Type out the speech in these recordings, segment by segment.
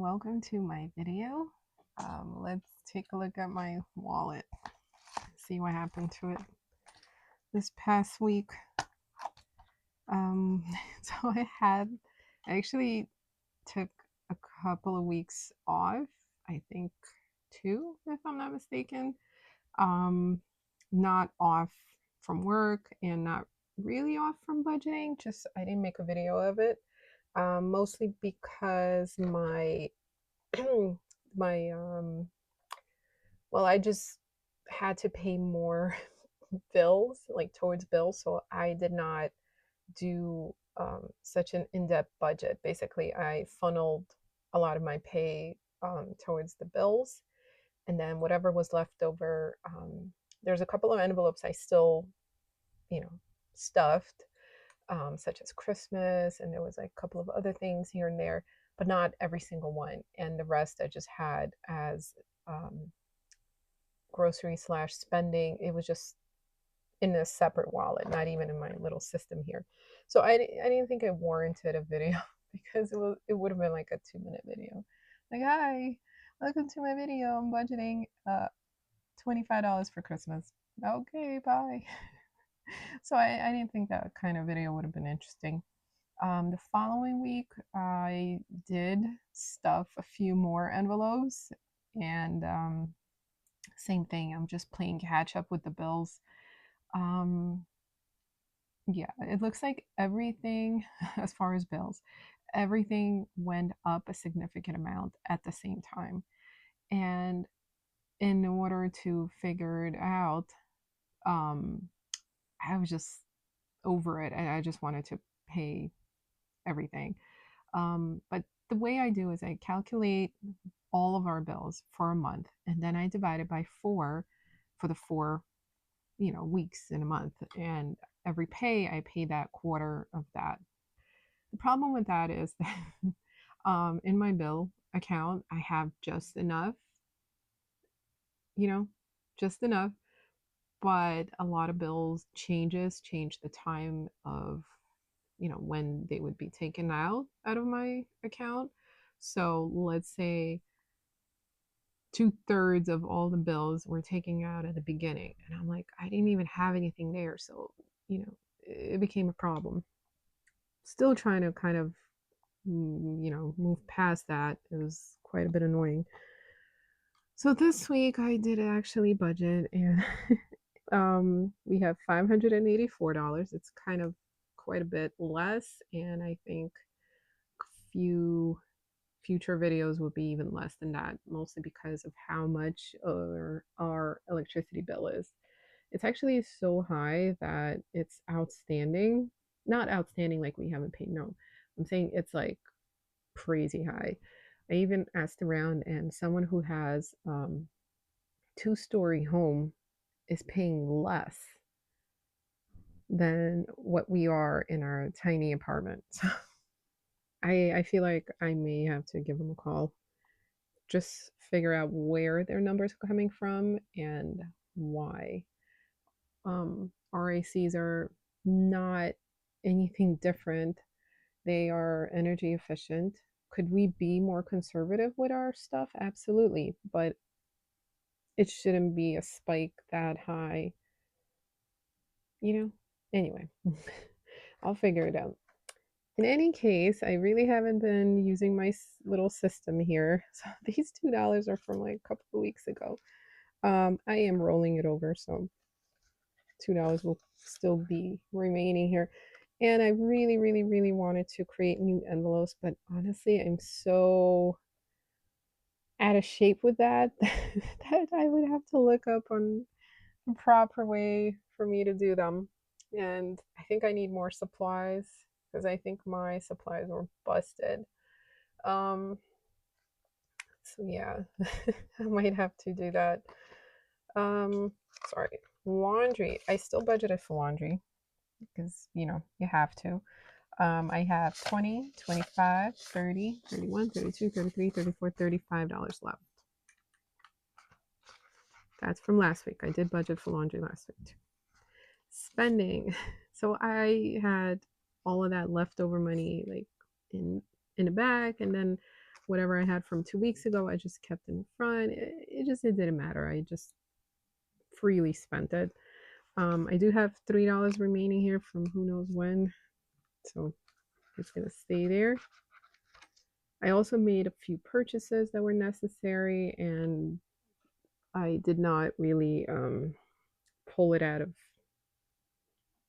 welcome to my video. Let's take a look at my wallet, see what happened to it this past week. Um, so I actually took a couple of weeks off, I think two, if I'm not mistaken. Not off from work and not really off from budgeting, just I didn't make a video of it. Mostly because my my well, I just had to pay more bills, like towards bills, so I did not do such an in-depth budget. Basically, I funneled a lot of my pay towards the bills, and then whatever was left over, there's a couple of envelopes I still, you know, stuffed, such as Christmas, and there was like a couple of other things here and there, but not every single one. And the rest I just had as um, grocery slash spending. It was just in a separate wallet, not even in my little system here. So I didn't think it warranted a video because it would have been like a 2 minute video. Like, hi, welcome to my video. I'm budgeting $25 for Christmas. Okay, bye. So I didn't think that kind of video would have been interesting. The following week, I did stuff a few more envelopes, and same thing. I'm just playing catch up with the bills. Um, yeah, it looks like everything, as far as bills, everything went up a significant amount at the same time. And in order to figure it out, um, I was just over it, and I just wanted to pay everything. But the way I do is I calculate all of our bills for a month, and then I divide it by four for the 4 weeks in a month, and every pay I pay that quarter of that. The problem with that is that in my bill account I have just enough, you know, just enough, but a lot of bills change the time of, when they would be taken out of my account. So let's say 2/3 of all the bills were taken out at the beginning, and I'm like, I didn't even have anything there. So it became a problem. Still trying to kind of move past that. It was quite a bit annoying. So this week I did actually budget, and we have $584. It's kind of quite a bit less, and I think few future videos will be even less than that, mostly because of how much our electricity bill is. It's actually so high that it's outstanding. Not outstanding like we haven't paid, no. I'm saying it's like crazy high. I even asked around, and someone who has two-story home is paying less than what we are in our tiny apartment. So I feel like I may have to give them a call, just figure out where their numbers are coming from and why. RACs are not anything different. They are energy efficient. Could we be more conservative with our stuff? Absolutely. But it shouldn't be a spike that high, you know? Anyway, I'll figure it out. In any case, I really haven't been using my little system here. So these $2 are from like a couple of weeks ago. I am rolling it over, so $2 will still be remaining here. And I really, really, really wanted to create new envelopes, but honestly, I'm so out of shape with that that I would have to look up on the proper way for me to do them. And I think I need more supplies because I think my supplies were busted. Um, so yeah, I might have to do that. Um, Sorry. Laundry. I still budgeted for laundry because you have to. I have 20, 25, 30, 31, 32, 33, 34, $35 left. That's from last week. I did budget for laundry last week too. Spending. So I had all of that leftover money like in the bag, and then whatever I had from 2 weeks ago, I just kept in front. It didn't matter. I just freely spent it. I do have $3 remaining here from who knows when, so it's gonna stay there. I also made a few purchases that were necessary, and I did not really pull it out of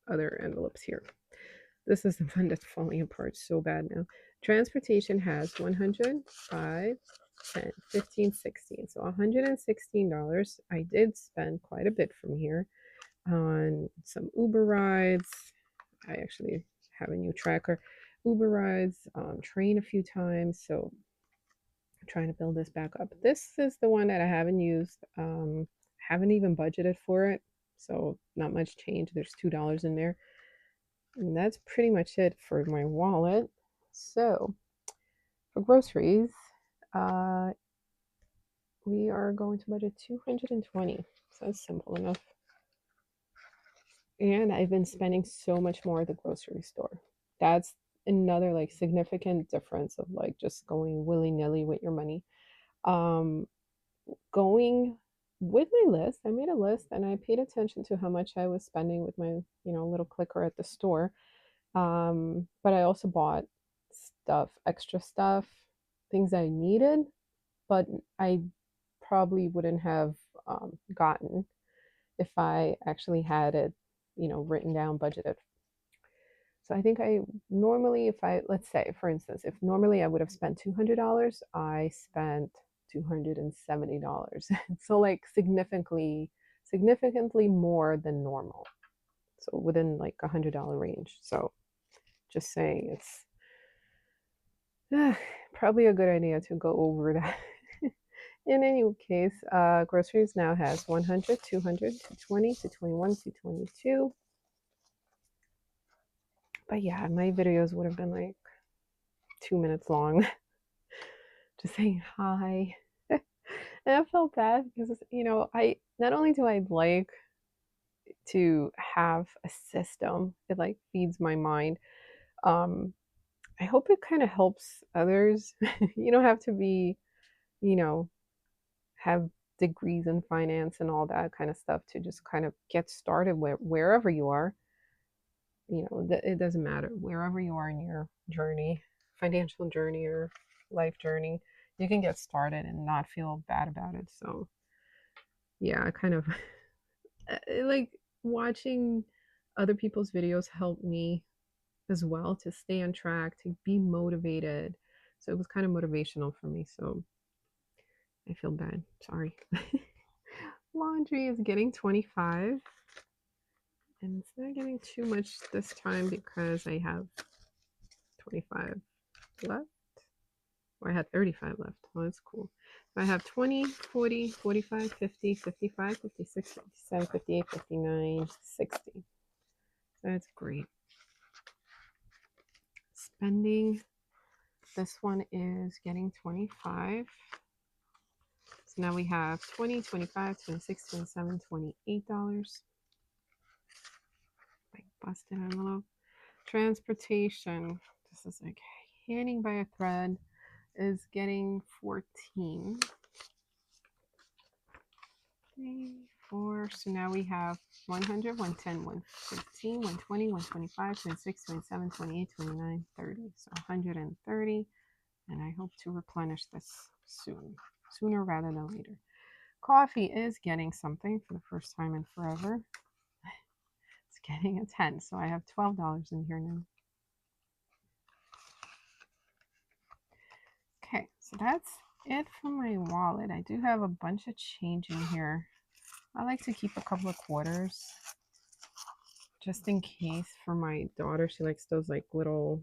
other envelopes here. This is the one that's falling apart so bad now. Transportation has 100, 5, 10, 15, 16. So $116. I did spend quite a bit from here on some Uber rides. I actually have a new tracker. Uber rides, train a few times. So I'm trying to build this back up. This is the one that I haven't used. Haven't even budgeted for it. So not much change. There's $2 in there. And that's pretty much it for my wallet. So for groceries, we are going to budget 220. So that's simple enough. And I've been spending so much more at the grocery store. That's another like significant difference of like just going willy-nilly with your money. Going with my list, I made a list and I paid attention to how much I was spending with my, little clicker at the store. But I also bought stuff, extra stuff, things I needed, but I probably wouldn't have gotten if I actually had it, written down, budgeted. So I think I normally, if I, let's say, for instance, if normally I would have spent $200, I spent $270. So like significantly more than normal. So within like $100 range. So just saying, it's probably a good idea to go over that. In any case, groceries now has 100, 200, 220, 221, 222. But yeah, my videos would have been like 2 minutes long. Just saying hi. And I felt bad because, I not only do I like to have a system, it like feeds my mind. I hope it kind of helps others. You don't have to be, you know, have degrees in finance and all that kind of stuff to just kind of get started wherever you are. It doesn't matter wherever you are in your journey, financial journey or life journey, you can get started and not feel bad about it. So yeah, I kind of like watching other people's videos help me as well to stay on track, to be motivated. So it was kind of motivational for me. So I feel bad. Sorry. Laundry is getting 25. And it's not getting too much this time because I have 25 left. Or I had 35 left. Oh, that's cool. So I have 20, 40, 45, 50, 55, 56, 57, 58, 59, 60. That's great. Spending. This one is getting 25. So now we have 20, 25, 26, 27, $28. Like busted envelope. Transportation. This is like hanging by a thread. Is getting 14. 3, 4. So now we have 100, 110, 115, 120, 125, 26, 27, 28, 29, 30. So 130. And I hope to replenish this sooner rather than later. Coffee is getting something for the first time in forever. It's getting a 10. So I have $12 in here now. Okay, so that's it for my wallet. I do have a bunch of change in here. I like to keep a couple of quarters just in case for my daughter. She likes those like little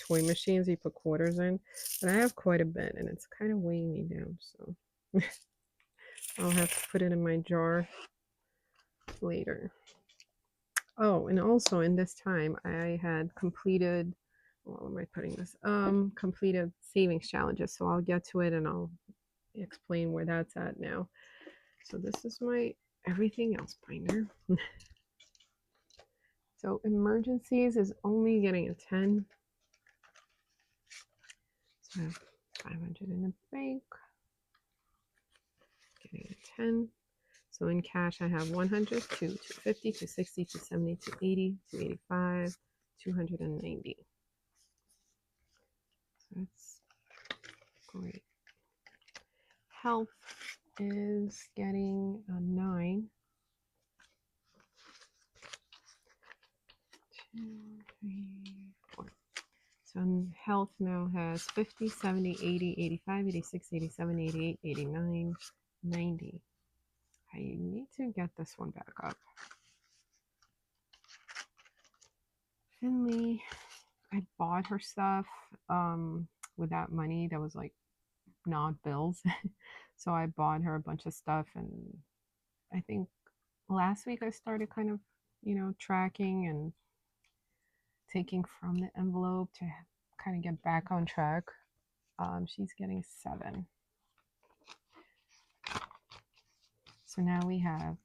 toy machines you put quarters in. But I have quite a bit and it's kind of weighing me down. So I'll have to put it in my jar later. Oh, and also in this time I had completed, well, am I putting this? Completed savings challenges. So I'll get to it and I'll explain where that's at now. So this is my everything else binder. So emergencies is only getting a 10. So 500 in the bank. Getting a 10. So in cash, I have 100, 250, 260, 270, 280, 285, 290. So that's great. Health is getting a 9. 2, 3, 4. So health now has 50, 70, 80, 85, 86, 87, 88, 89, 90. I need to get this one back up. Finley, I bought her stuff with that money that was like not bills. So I bought her a bunch of stuff, and I think last week I started kind of, tracking and taking from the envelope to kind of get back on track. She's getting 7. So now we have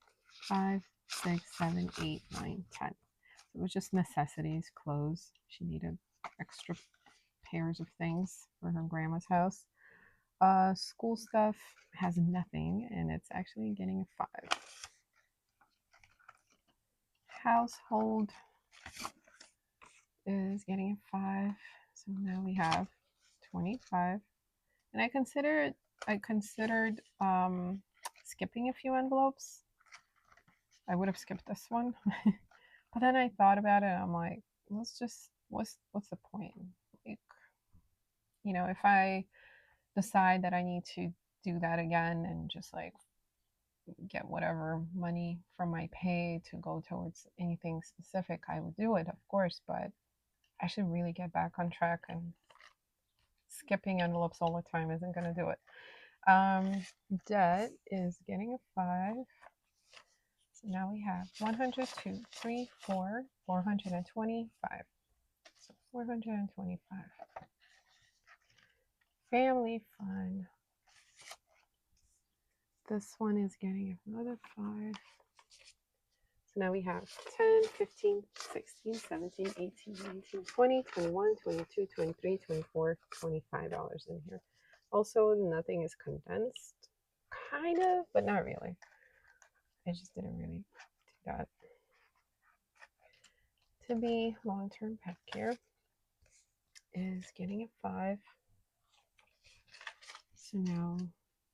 5, 6, 7, 8, 9, 10. So it was just necessities, clothes. She needed extra pairs of things for her grandma's house. School stuff has nothing, and it's actually getting a 5. Household is getting a 5. So now we have 25. And I considered skipping a few envelopes. I would have skipped this one. But then I thought about it, and I'm like, what's the point? Like, if I decide that I need to do that again and just like get whatever money from my pay to go towards anything specific, I would do it, of course, but I should really get back on track, and skipping envelopes all the time isn't going to do it. Debt is getting a 5. So now we have 100, 2, 3, 4, 425. So 425. Family fun. This one is getting another 5. So now we have 10, 15, 16, 17, 18, 19, 20, 21, 22, 23, 24, $25 in here. Also, nothing is condensed. Kind of, but not really. I just didn't really do that. To be long-term pet care is getting a 5. So now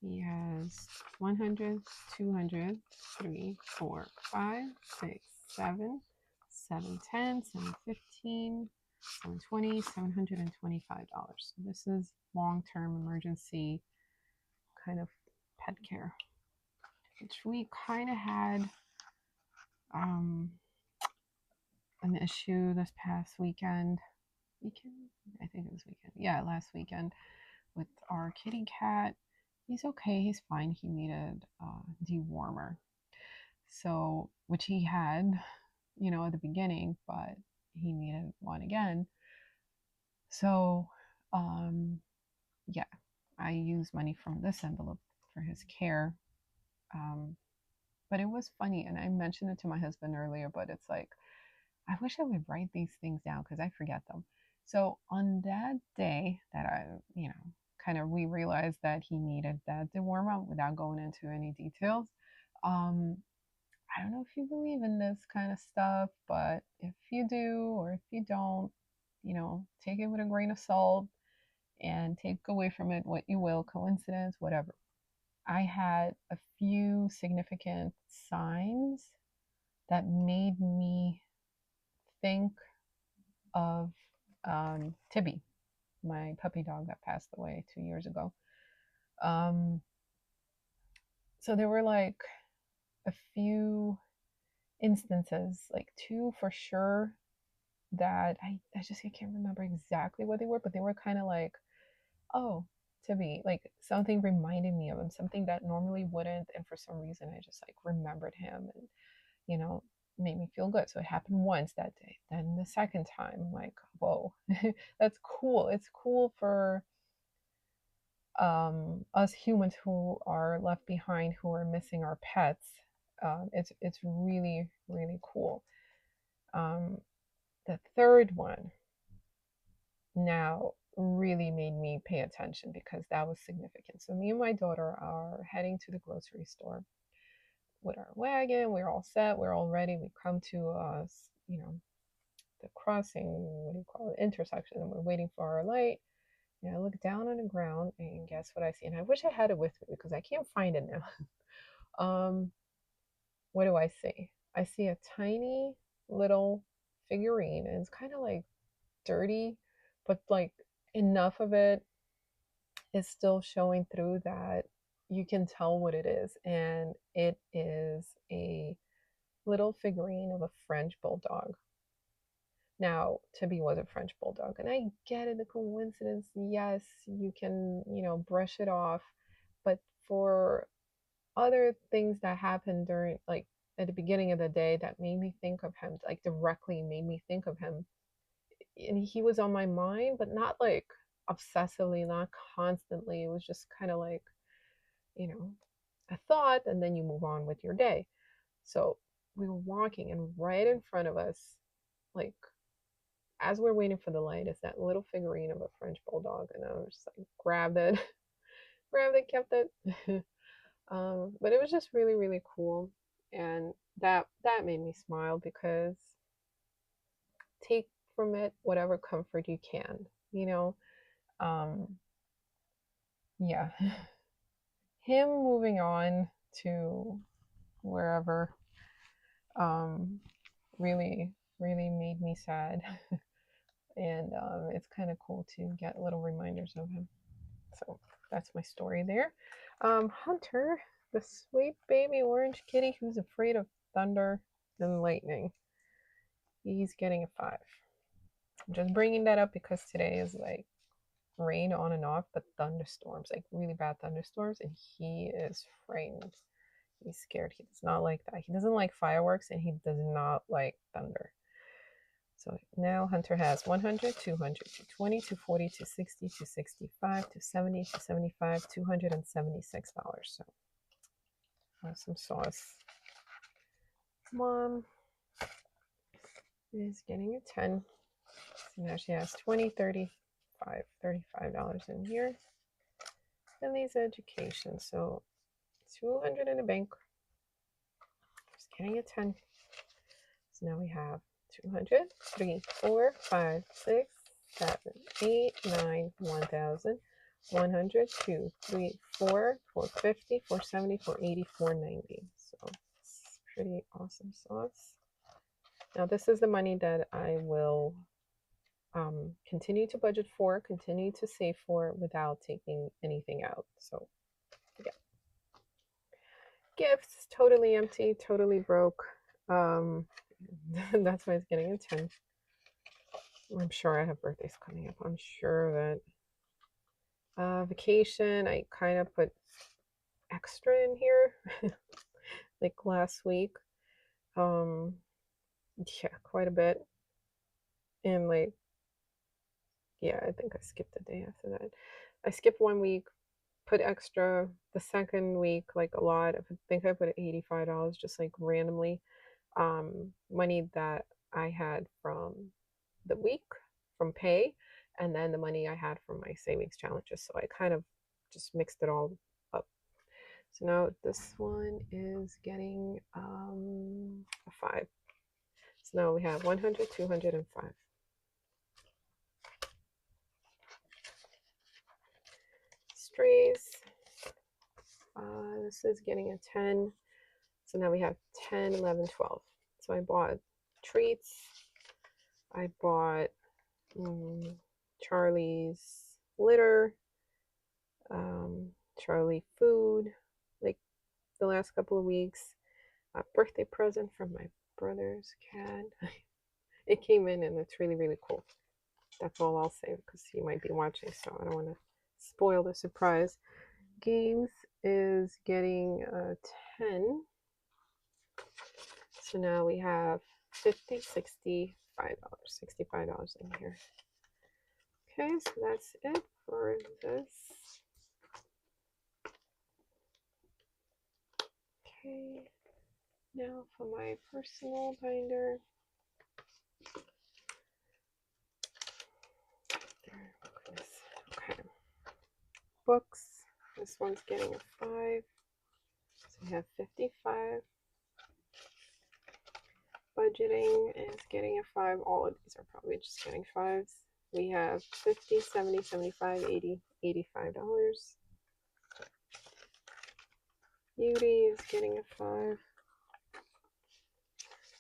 he has 100, 200, 3, 4, 5, 6, 7, 710, 715, 720, $725. So this is long-term emergency kind of pet care, which we kind of had an issue this past weekend. I think it was weekend. Yeah, last weekend with our kitty cat. He's okay. He's fine. He needed a dewormer. So, which he had, at the beginning, but he needed one again. So, yeah, I used money from this envelope for his care. But it was funny, and I mentioned it to my husband earlier, but it's like, I wish I would write these things down because I forget them. So on that day that we realized that he needed that dewormer without going into any details. I don't know if you believe in this kind of stuff, but if you do or if you don't, take it with a grain of salt and take away from it what you will, coincidence, whatever. I had a few significant signs that made me think of Tibby, my puppy dog that passed away 2 years ago. So there were like a few instances, like 2 for sure, that I can't remember exactly what they were, but they were kind of like, oh, Tibby, like something reminded me of him, something that normally wouldn't, and for some reason I just like remembered him, and made me feel good. So it happened once that day. Then the second time, I'm like, whoa, that's cool. It's cool for us humans who are left behind, who are missing our pets. It's really, really cool. The third one, now, really made me pay attention because that was significant. So me and my daughter are heading to the grocery store with our wagon. We're all set. We're all ready. We come to the crossing, what do you call it, intersection, and we're waiting for our light. And I look down on the ground, and guess what I see? And I wish I had it with me because I can't find it now. What do I see? I see a tiny little figurine, and it's kind of like dirty, but like enough of it is still showing through that you can tell what it is. And it is a little figurine of a French bulldog. Now, Tibby was a French bulldog, and I get it, the coincidence. Yes, you can, brush it off, but for other things that happened during, like, at the beginning of the day that made me think of him, like, directly made me think of him, and he was on my mind, but not like obsessively, not constantly. It was just kind of like, a thought, and then you move on with your day. So we were walking, and right in front of us, like, as we're waiting for the light, is that little figurine of a French bulldog, and I was just like, grabbed it, grabbed it, kept it. But it was just really, really cool, and that made me smile because take from it whatever comfort you can, you know. Yeah, him moving on to wherever, um, really, really made me sad, and it's kind of cool to get little reminders of him. So that's my story there. Hunter, the sweet baby orange kitty who's afraid of thunder and lightning. He's getting a 5. I'm just bringing that up because today is like rain on and off, but thunderstorms, like really bad thunderstorms, and he is frightened. He's scared. He does not like that. He doesn't like fireworks, and he does not like thunder. So now Hunter has 100, 200, 220, 240, 260, 265, 270, 275, $276. So have some sauce. Mom is getting a 10. So now she has 20, 35, $35 in here. Lily's education. So 200 in the bank. Just getting a 10. So now we have 200, 3, 4, 5, 6, 7, 8, 9, 1,000, 100, 2, 3, 4, 450, 470, 480, 490. So it's pretty awesome sauce. Now this is the money that I will continue to budget for, continue to save for without taking anything out. So yeah. Gifts, totally empty, totally broke. That's why it's getting a 10. I'm sure I have birthdays coming up. I'm sure of it. Vacation, I kind of put extra in here, like last week. Yeah, quite a bit. And like, yeah, I think I skipped a day after that. I skipped 1 week, put extra the second week, like a lot. I think I put $85 just like randomly. Money that I had from the week from pay, and then the money I had from my savings challenges. So I kind of just mixed it all up. So now this one is getting a 5. So now we have 100, 200, and 5. Strays. This is getting a 10. So now we have 10, 11, 12. So I bought treats. I bought Charlie's litter, Charlie food, like the last couple of weeks. A birthday present from my brother's cat. It came in and it's really, really cool. That's all I'll say because he might be watching, so I don't want to spoil the surprise. Games is getting a 10. So now we have $50, $65, $65 in here. Okay, so that's it for this. Okay, now for my personal binder. Oh, goodness. workbooks. This one's getting a 5. So we have 55. Budgeting is getting a 5. All of these are probably just getting 5s. We have 50, 70, 75, 80, $85. Beauty is getting a 5.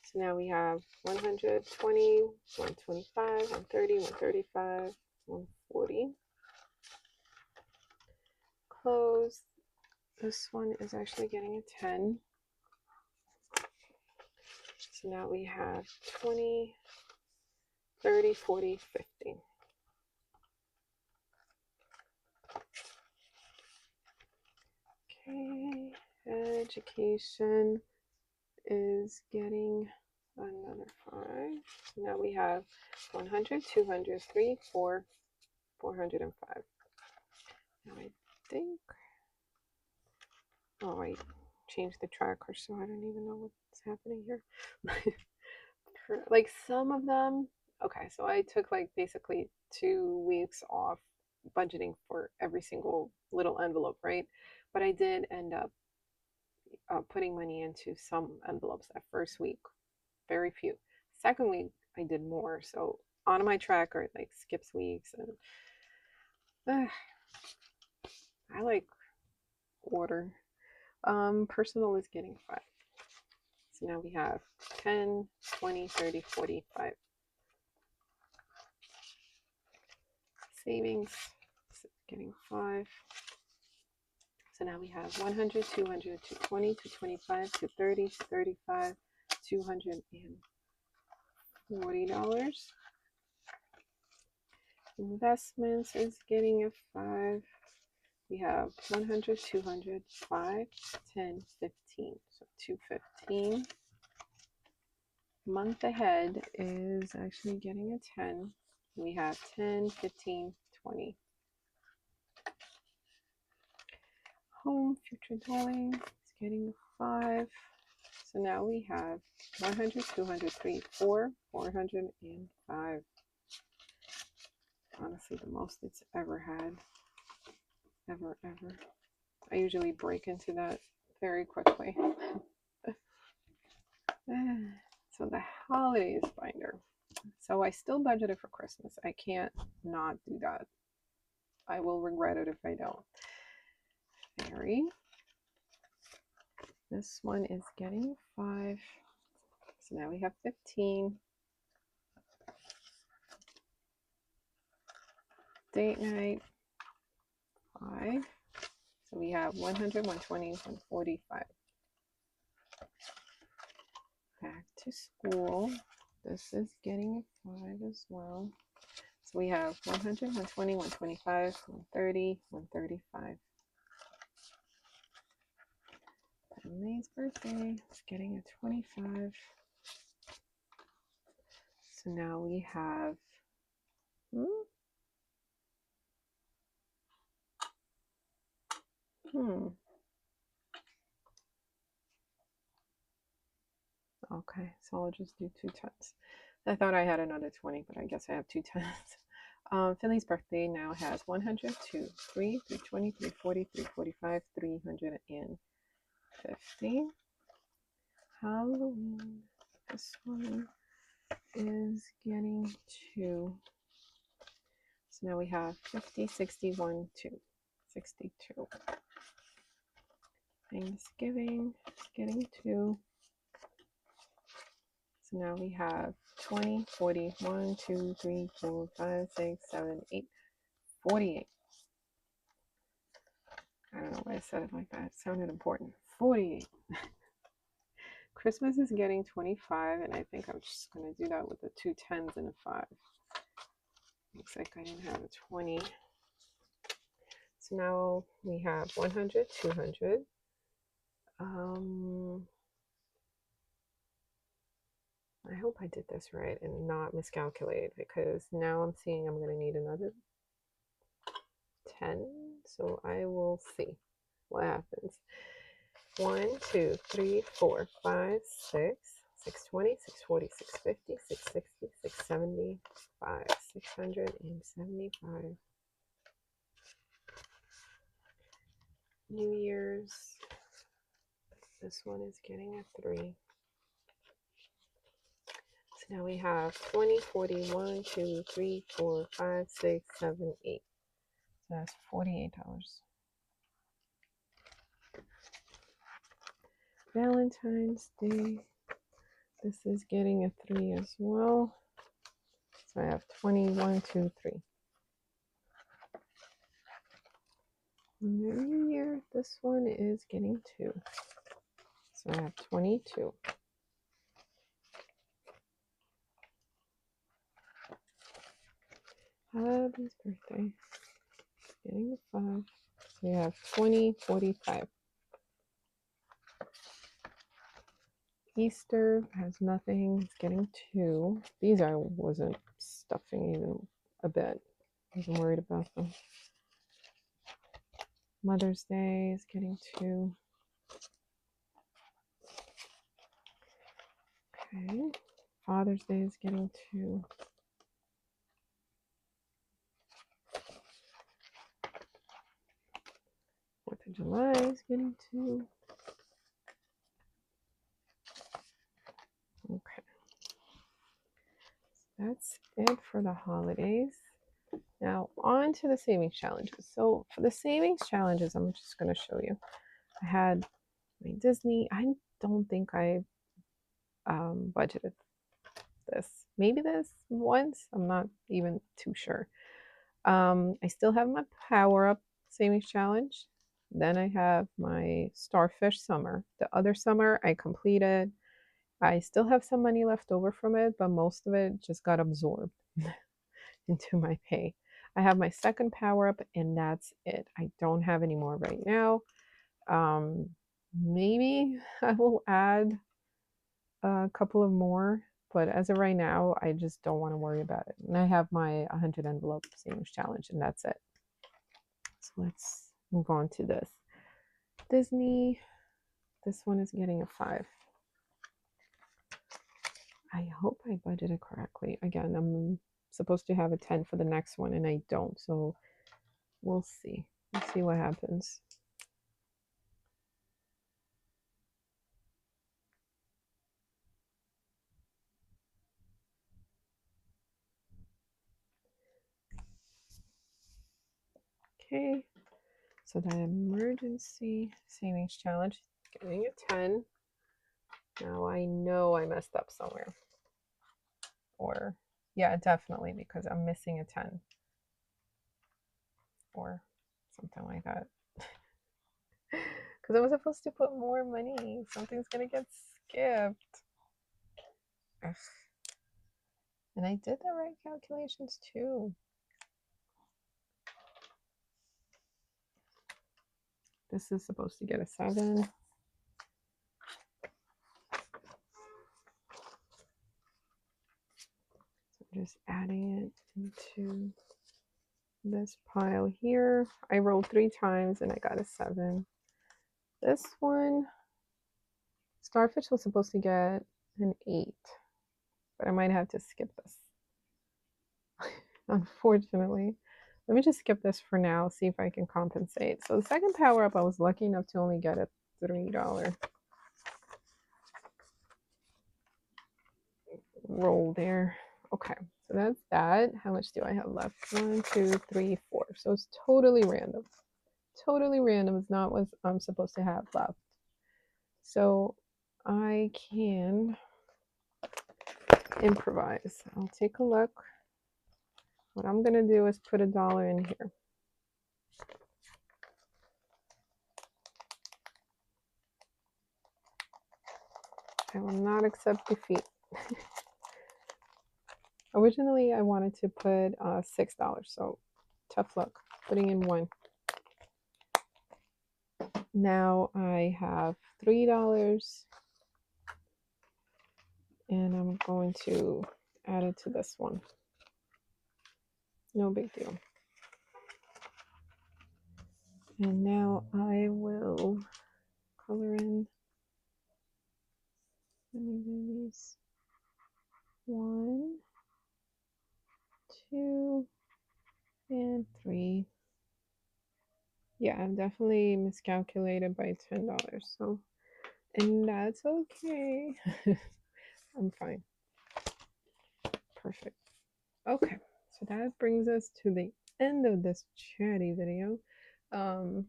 So now we have 120, 125, 130, 135, 140. Clothes. This one is actually getting a 10. So now we have 20, 30, 40, 50. Okay, education is getting another 5. So now we have 100, 200, 3, 4, 405. Now I think, oh, I changed the tracker, so I don't even know what's happening here. For, like, some of them, okay, so I took like basically 2 weeks off budgeting for every single little envelope, right? But I did end up putting money into some envelopes that first week, very few. Second week, I did more. So on my tracker, it like skips weeks, and I like order. Personal is getting 5. So now we have 10, 20, 30, 45. Savings is getting 5. So now we have 100, 200, 220, 225, 230, 35, $240. Investments is getting a 5. We have 100, 200, 5, 10, 15. So 215. Month ahead is actually getting a 10. We have 10, 15, 20. Home, future dwelling is getting a 5. So now we have 100, 200, 3, 4, 405. Honestly, the most it's ever had. Ever. I usually break into that very quickly. So the holidays binder. So I still budgeted for Christmas. I can't not do that. I will regret it if I don't. Fairy. This one is getting 5. So now we have 15. Date night. 5. So we have 100, 120, 145. Back to school. This is getting a 5 as well. So we have 100, 120, 125, 130, 135. May's birthday is getting a 25. So now we have Okay, so I'll just do 2 tens. I thought I had another 20, but I guess I have 2 tens. Philly's birthday now has 100, 2, 3, 320, 340, 345, 350. Halloween. This one is getting 2. So now we have 50, 61, 2. 62. Thanksgiving is getting 2. So now we have 20, 40, 1, 2, 3, 4, 5, 6, 7, 8, 48. I don't know why I said it like that. It sounded important. 48. Christmas is getting 25, and I think I'm just going to do that with the 2 tens and a 5. Looks like I didn't have a 20. So now we have 100, 200. I hope I did this right and not miscalculate, because now I'm seeing I'm going to need another 10. So I will see what happens. 1, 2, 3, 4, 5, 6, 620, 640, 650, 660, 675, 675. New Year's, this one is getting a 3. So now we have 20, 40, 1, 2, 3, 4, 5, 6, 7, 8. So that's $48. Valentine's Day. This is getting a 3 as well. So I have 20, 1, 2, 3. New Year, this one is getting 2. So I have 22. Abby's birthday. Getting a 5. So we have 20, 45. Easter has nothing. It's getting 2. These I wasn't stuffing even a bit. I wasn't worried about them. Mother's Day is getting 2. Okay. Father's Day is getting 2. Fourth of July is getting 2. Okay. That's it for the holidays. Now on to the savings challenges. So for the savings challenges, I'm just going to show you. I had my Disney. I don't think I budgeted this. Maybe this once. I'm not even too sure. I still have my Power Up savings challenge. Then I have my Starfish summer. The other summer I completed. I still have some money left over from it, but most of it just got absorbed into my pay. I have my second Power Up, and that's it. I don't have any more right now. Maybe I will add a couple of more, but as of right now, I just don't want to worry about it. And I have my 100 envelope savings challenge, and that's it. So let's move on to this. Disney, this one is getting a 5. I hope I budgeted correctly. Again, I'm supposed to have a 10 for the next one, and I don't. So we'll see. We'll see what happens. Okay, so the emergency savings challenge, getting a 10. Now I know I messed up somewhere. Or, yeah, definitely, because I'm missing a 10. Or something like that. Because I was supposed to put more money. Something's going to get skipped. Ugh. And I did the right calculations too. This is supposed to get a 7. So I'm just adding it into this pile here. I rolled 3 times and I got a 7. This one, Starfish was supposed to get an 8, but I might have to skip this. Unfortunately. Let me just skip this for now, see if I can compensate. So the second Power Up, I was lucky enough to only get a $3 roll there. Okay, so that's that. How much do I have left? 1, 2, 3, 4. So it's totally random. Totally random. It's not what I'm supposed to have left. So I can improvise. I'll take a look. What I'm going to do is put $1 in here. I will not accept defeat. Originally, I wanted to put $6, so tough luck. Putting in 1. Now I have $3, and I'm going to add it to this one. No big deal. And now I will color in. Let me do these. 1, 2, and 3. Yeah, I've definitely miscalculated by $10. So, and that's okay. I'm fine. Perfect. Okay, so that brings us to the end of this chatty video. Um,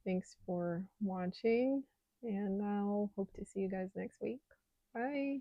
Thanks for watching, and I'll hope to see you guys next week. Bye.